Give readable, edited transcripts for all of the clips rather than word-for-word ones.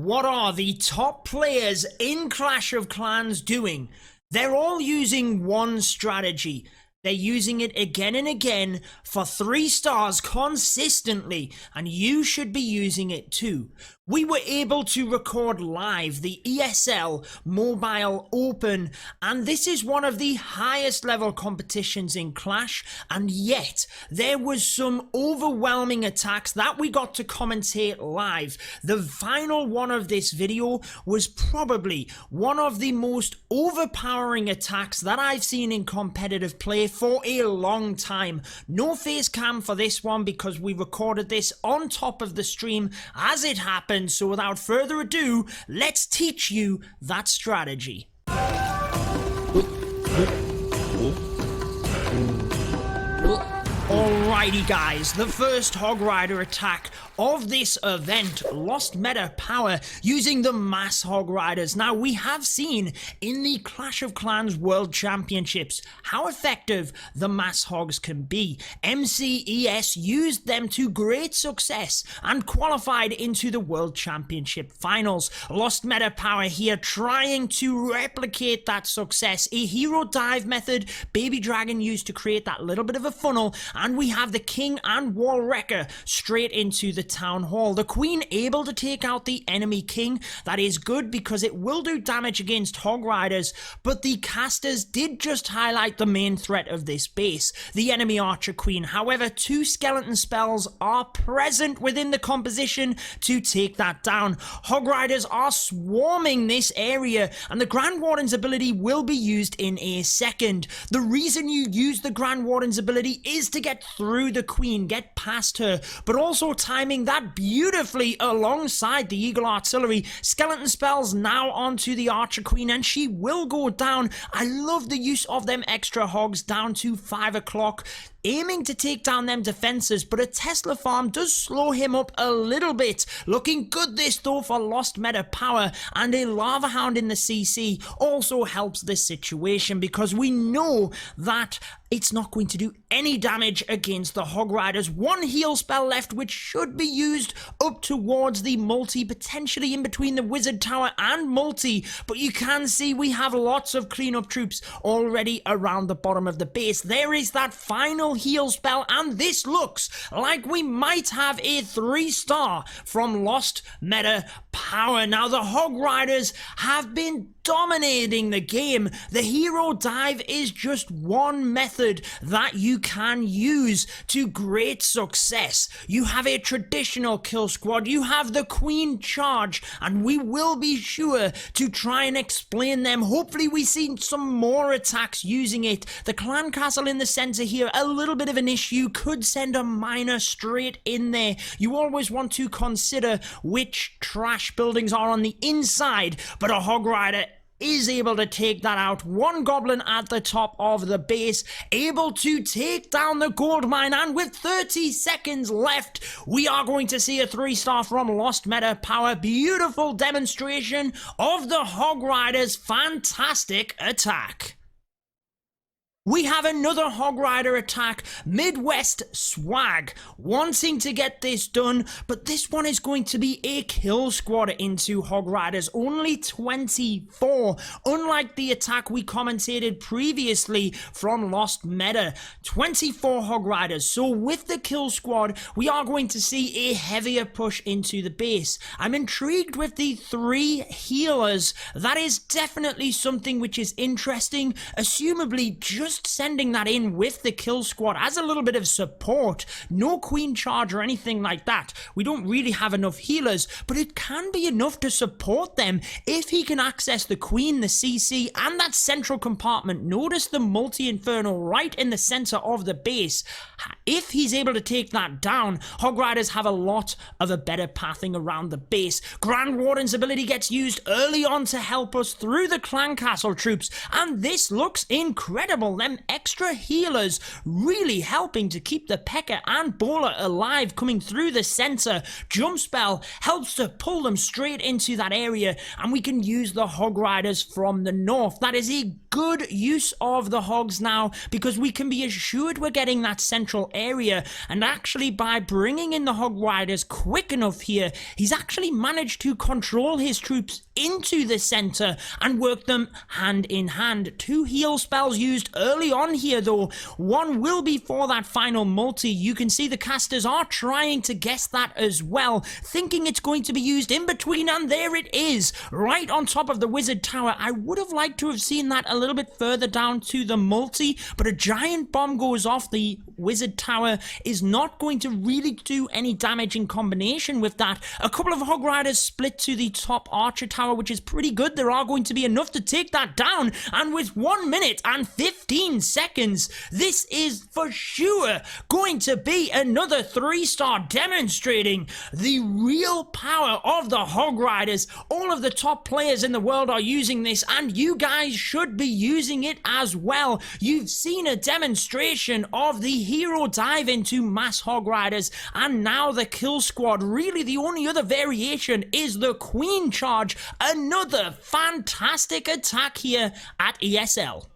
What are the top players in Clash of Clans doing? They're all using one strategy. They're using it again and again for 3 stars consistently, and you should be using it too. We were able to record live the ESL Mobile Open, and this is one of the highest level competitions in Clash, and yet there was some overwhelming attacks that we got to commentate live. The final one of this video was probably one of the most overpowering attacks that I've seen in competitive play for a long time. No face cam for this one because we recorded this on top of the stream as it happened. So without further ado, let's teach you that strategy. Alrighty guys, the first Hog Rider attack of this event lost meta power using the mass Hog Riders. Now we have seen in the Clash of Clans World Championships how effective the mass hogs can be. MCES used them to great success and qualified into the World Championship finals. Lost meta power here trying to replicate that success. A hero dive method Baby Dragon used to create that little bit of a funnel, and we have the King and Wall Wrecker straight into the Town Hall. The Queen able to take out the enemy King. That is good because it will do damage against Hog Riders, but the casters did just highlight the main threat of this base, the enemy Archer Queen. However, 2 skeleton spells are present within the composition to take that down. Hog Riders are swarming this area, and the Grand Warden's ability will be used in a second. The reason you use the Grand Warden's ability is to get through the Queen, get past her, but also timing that beautifully alongside the Eagle Artillery. Skeleton spells now onto the Archer Queen, and she will go down. I love the use of them extra hogs down to 5 o'clock, aiming to take down them defenses, but a Tesla farm does slow him up a little bit. Looking good this though for lost meta power, and a Lava Hound in the CC also helps this situation because we know that it's not going to do any damage against the Hog Riders. 1 heal spell left, which should be used up towards the multi, potentially in between the Wizard Tower and multi, but you can see we have lots of cleanup troops already around the bottom of the base. There is that final heal spell, and this looks like we might have a 3-star from lost meta power. Now the Hog Riders have been dominating the game. The hero dive is just one method that you can use to great success. You have a traditional kill squad, you have the Queen charge, and we will be sure to try and explain them. Hopefully we see some more attacks using it. The clan castle in the center here, a little bit of an issue, could send a miner straight in there. You always want to consider which trash buildings are on the inside, but a Hog Rider is able to take that out. 1 goblin at the top of the base, able to take down the gold mine, and with 30 seconds left, we are going to see a 3-star from lost meta power. Beautiful demonstration of the Hog Riders' fantastic attack. We have another Hog Rider attack, Midwest Swag, wanting to get this done, but this one is going to be a kill squad into Hog Riders, only 24, unlike the attack we commentated previously from Lost Meta, 24 Hog Riders. So with the kill squad, we are going to see a heavier push into the base. I'm intrigued with the 3 healers. That is definitely something which is interesting, assumably just sending that in with the kill squad as a little bit of support. No Queen charge or anything like that. We don't really have enough healers, but it can be enough to support them if he can access the Queen, the CC, and that central compartment. Notice the multi-inferno right in the center of the base. If he's able to take that down, Hog Riders have a lot of a better pathing around the base. Grand Warden's ability gets used early on to help us through the clan castle troops, and this looks incredible. Them extra healers really helping to keep the P.E.K.K.A and Bowler alive, coming through the center. Jump spell helps to pull them straight into that area, and we can use the Hog Riders from the north. That is a good use of the hogs now, because we can be assured we're getting that central area. And actually, by bringing in the Hog Riders quick enough here, he's actually managed to control his troops into the center and work them hand in hand. 2 heal spells used early on here though. One will be for that final multi. You can see the casters are trying to guess that as well, thinking it's going to be used in between, and there it is, right on top of the wizard tower. I would have liked to have seen that a little bit further down to the multi, but a giant bomb goes off the wizard tower is not going to really do any damage in combination with that. A couple of Hog Riders split to the top archer tower, which is pretty good. There are going to be enough to take that down, and with 1 minute and 15 seconds, this is for sure going to be another 3-star, demonstrating the real power of the Hog Riders. All of the top players in the world are using this, and you guys should be using it as well. You've seen a demonstration of the hero dive into mass Hog Riders, and now the kill squad. Really, the only other variation is the queen charge. Another fantastic attack here at ESL.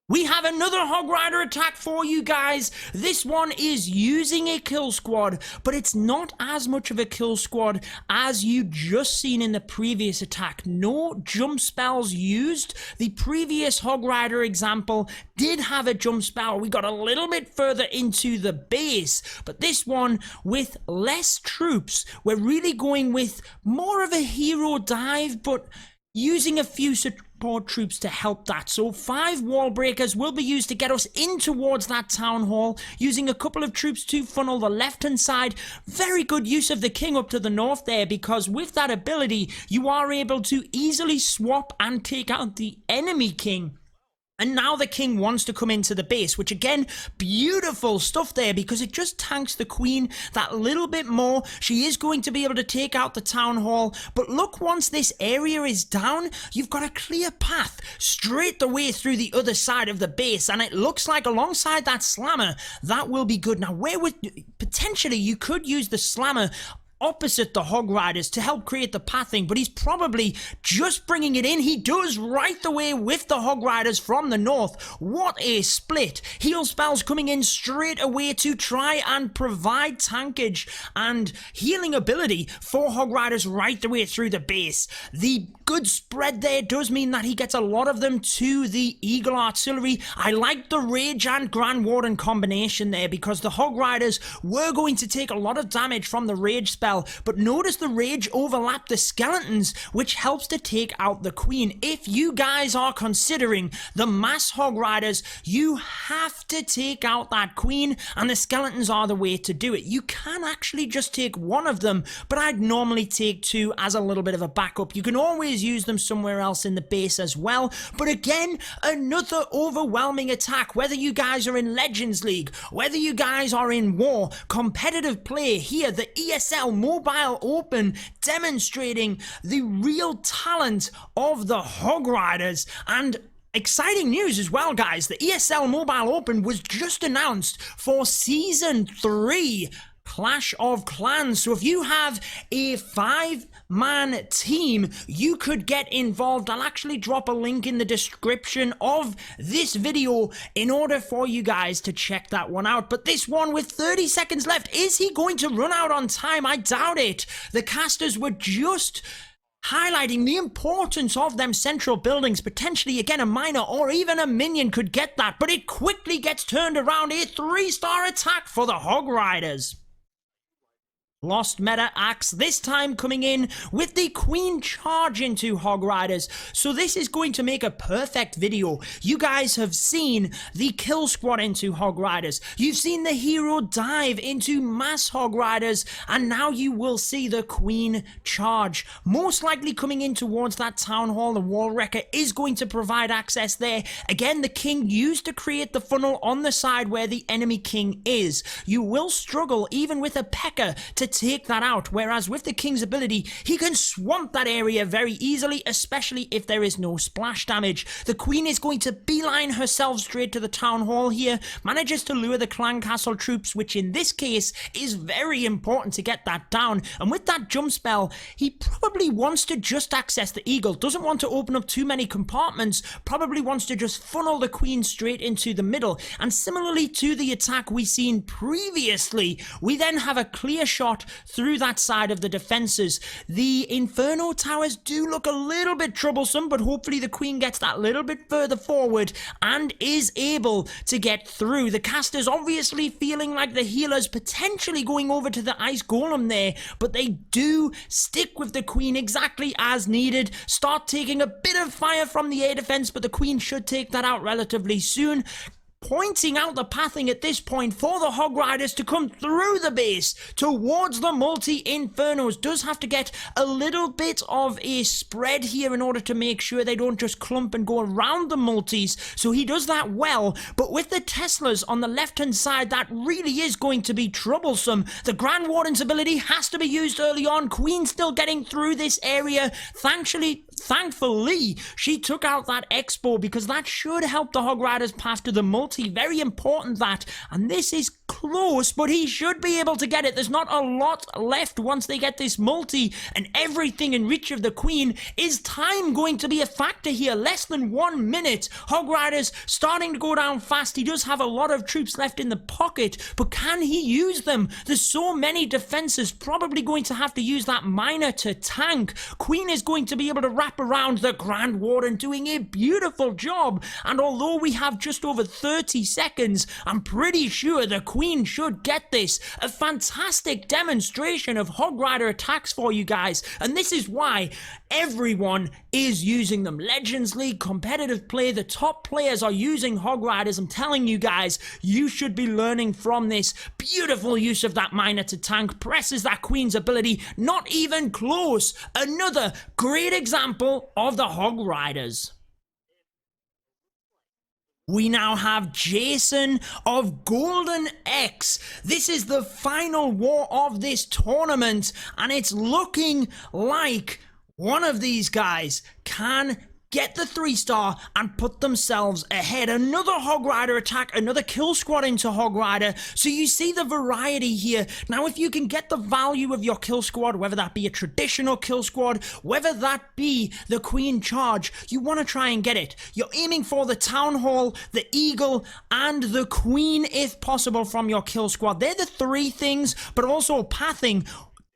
We have another Hog Rider attack for you guys. This one is using a kill squad, but it's not as much of a kill squad as you just seen in the previous attack. No jump spells used. The previous Hog Rider example did have a jump spell. We got a little bit further into the base, but this one with less troops. We're really going with more of a hero dive, but using a few support troops to help that. So 5 wall breakers will be used to get us in towards that town hall, using a couple of troops to funnel the left hand side. Very good use of the king up to the north there, because with that ability you are able to easily swap and take out the enemy king. And now the king wants to come into the base, which again, beautiful stuff there, because it just tanks the queen that little bit more. She is going to be able to take out the town hall. But look, once this area is down, you've got a clear path straight the way through the other side of the base. And it looks like alongside that slammer, that will be good. Now, where would potentially you could use the slammer opposite the Hog Riders to help create the pathing, but he's probably just bringing it in. He does right the way with the Hog Riders from the north. What a split. Heal spells coming in straight away to try and provide tankage and healing ability for Hog Riders right the way through the base. The good spread there does mean that he gets a lot of them to the Eagle Artillery. I like the Rage and Grand Warden combination there, because the Hog Riders were going to take a lot of damage from the Rage spell, but notice the Rage overlapped the skeletons, which helps to take out the queen. If you guys are considering the mass Hog Riders, you have to take out that queen, and the skeletons are the way to do it. You can actually just take one of them, but I'd normally take 2 as a little bit of a backup. You can always use them somewhere else in the base as well. But again, another overwhelming attack. Whether you guys are in Legends League, whether you guys are in War, competitive play here, the ESL Mobile Open, demonstrating the real talent of the Hog Riders. And exciting news as well, guys. The ESL Mobile Open was just announced for Season 3 Clash of Clans. So if you have a 5-man team, you could get involved. I'll actually drop a link in the description of this video in order for you guys to check that one out. But this one with 30 seconds left, is he going to run out on time? I doubt it. The casters were just highlighting the importance of them central buildings. Potentially, again, a miner or even a minion could get that, but it quickly gets turned around. A 3-star attack for the Hog Riders. Lost meta axe, this time coming in with the queen charge into Hog Riders. So this is going to make a perfect video. You guys have seen the kill squad into Hog Riders. You've seen the hero dive into mass Hog Riders. And now you will see the queen charge. Most likely coming in towards that town hall. The wall wrecker is going to provide access there. Again, the king used to create the funnel on the side where the enemy king is. You will struggle, even with a P.E.K.K.A, to take that out, whereas with the King's ability, he can swamp that area very easily, especially if there is no splash damage. The Queen is going to beeline herself straight to the town hall here, manages to lure the clan castle troops, which in this case is very important to get that down, and with that jump spell, he probably wants to just access the eagle, doesn't want to open up too many compartments, probably wants to just funnel the Queen straight into the middle, and similarly to the attack we seen previously, we then have a clear shot through that side of the defenses. The Inferno towers do look a little bit troublesome, but hopefully the Queen gets that little bit further forward and is able to get through. The casters obviously feeling like the healers potentially going over to the ice golem there, but they do stick with the Queen exactly as needed, start taking a bit of fire from the air defense, but the Queen should take that out relatively soon, pointing out the pathing at this point for the Hog Riders to come through the base towards the multi-infernos. Does have to get a little bit of a spread here in order to make sure they don't just clump and go around the multis, so he does that well, but with the Teslas on the left hand side, that really is going to be troublesome. The Grand Warden's ability has to be used early on. Queen still getting through this area. Thankfully, she took out that Expo, because that should help the Hog Riders path to the multi. Very important that, and this is close, but he should be able to get it. There's not a lot left once they get this multi, and everything in reach of the Queen. Is time going to be a factor here? Less than 1 minute. Hog Riders starting to go down fast. He does have a lot of troops left in the pocket, but can he use them? There's so many defenses, probably going to have to use that miner to tank. Queen is going to be able to wrap around the Grand Warden, doing a beautiful job, and although we have just over 30 seconds, I'm pretty sure the Queen should get this. A fantastic demonstration of Hog Rider attacks for you guys, and this is why everyone is using them. Legends League, competitive play, the top players are using Hog Riders. I'm telling you guys, you should be learning from this. Beautiful use of that miner to tank, presses that Queen's ability, not even close. Another great example of the Hog Riders. We now have Jason of Golden X. This is the final war of this tournament, and it's looking like one of these guys can get the 3-star and put themselves ahead. Another Hog Rider attack, another kill squad into Hog Rider. So you see the variety here. Now, if you can get the value of your kill squad, whether that be a traditional kill squad, whether that be the Queen Charge, you want to try and get it. You're aiming for the Town Hall, the Eagle, and the Queen if possible from your kill squad. They're the three things, but also pathing.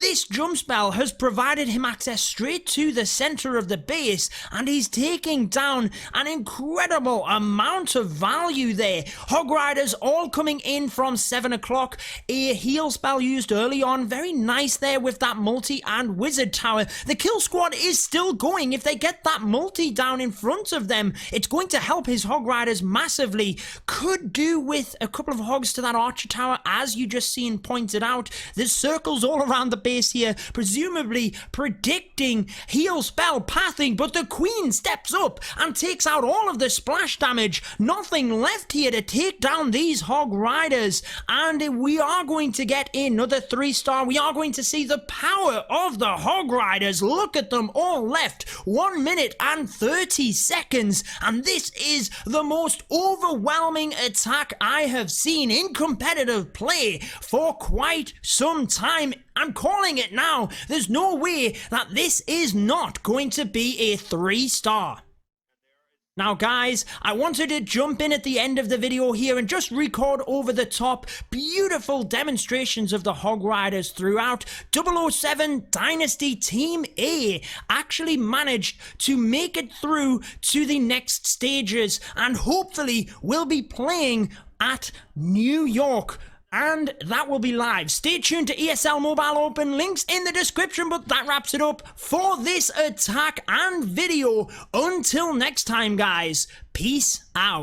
This jump spell has provided him access straight to the center of the base, and he's taking down an incredible amount of value there. Hog Riders all coming in from 7 o'clock. A heal spell used early on. Very nice there with that multi and wizard tower. The kill squad is still going. If they get that multi down in front of them, it's going to help his Hog Riders massively. Could do with a couple of hogs to that archer tower, as you just seen pointed out. There's circles all around the base here, presumably predicting heal spell pathing, but the Queen steps up and takes out all of the splash damage. Nothing left here to take down these Hog Riders, and we are going to get another 3-star. We are going to see the power of the Hog Riders. Look at them all left. 1 minute and 30 seconds, and this is the most overwhelming attack I have seen in competitive play for quite some time. I'm calling it now. There's no way that this is not going to be a 3-star. Now guys, I wanted to jump in at the end of the video here and just record over the top beautiful demonstrations of the Hog Riders throughout. 007 Dynasty Team A actually managed to make it through to the next stages, and hopefully will be playing at New York, and that will be live. Stay tuned to ESL Mobile Open, links in the description, but that wraps it up for this attack and video. Until next time guys, peace out.